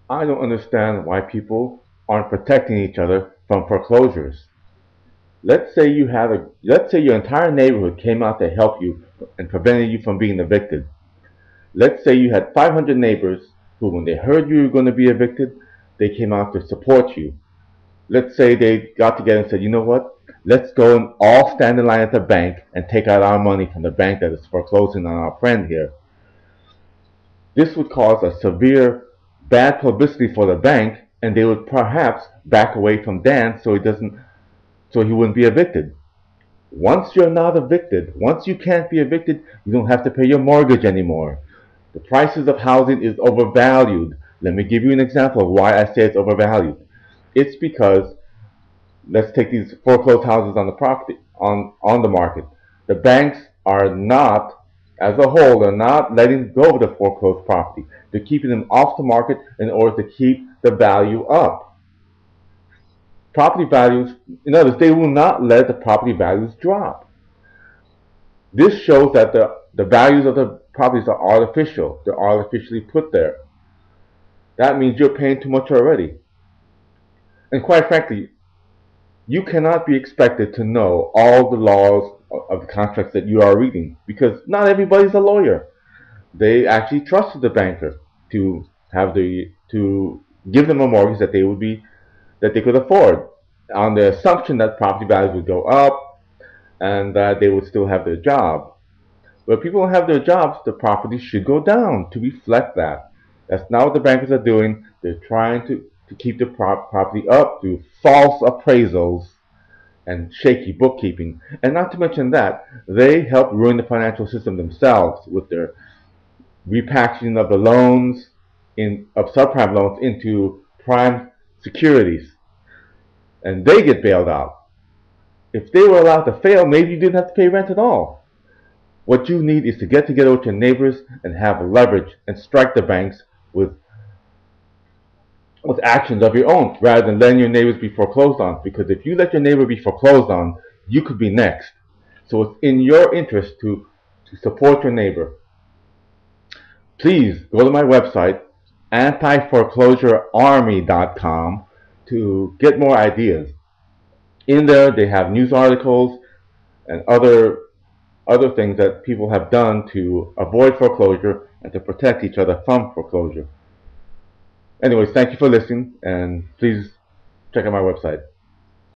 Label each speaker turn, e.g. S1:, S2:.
S1: I don't understand why people aren't protecting each other from foreclosures. Let's say your entire neighborhood came out to help you and prevented you from being evicted. Let's say you had 500 neighbors who, when they heard you were going to be evicted, they came out to support you. Let's say they got together and said, you know what? Let's go and all stand in line at the bank and take out our money from the bank that is foreclosing on our friend here. This would cause a severe bad publicity for the bank, and they would perhaps back away from Dan so he wouldn't be evicted. Once you're not evicted, once you can't be evicted, you don't have to pay your mortgage anymore. The prices of housing is overvalued. Let me give you an example of why I say it's overvalued. It's because let's take these foreclosed houses on the property on the market. The banks are not, as a whole, they're not letting go of the foreclosed property. They're keeping them off the market in order to keep the value up. Property values, in other words, they will not let the property values drop. This shows that the values of the properties are artificial. They're artificially put there. That means you're paying too much already. And quite frankly, you cannot be expected to know all the laws of the contracts that you are reading because not everybody's a lawyer. They actually trusted the banker to to give them a mortgage that they could afford on the assumption that property values would go up and that they would still have their job. But if people don't have their jobs, the property should go down to reflect that. That's not what the bankers are doing. They're trying to keep the property up through false appraisals and shaky bookkeeping. And not to mention that, they help ruin the financial system themselves with their repackaging of the loans of subprime loans into prime securities. And they get bailed out. If they were allowed to fail, maybe you didn't have to pay rent at all. What you need is to get together with your neighbors and have leverage and strike the banks with actions of your own rather than letting your neighbors be foreclosed on. Because if you let your neighbor be foreclosed on, you could be next. So it's in your interest to support your neighbor. Please go to my website, antiforeclosurearmy.com, to get more ideas. In there, they have news articles and other things that people have done to avoid foreclosure and to protect each other from foreclosure. Anyways, thank you for listening, and please check out my website.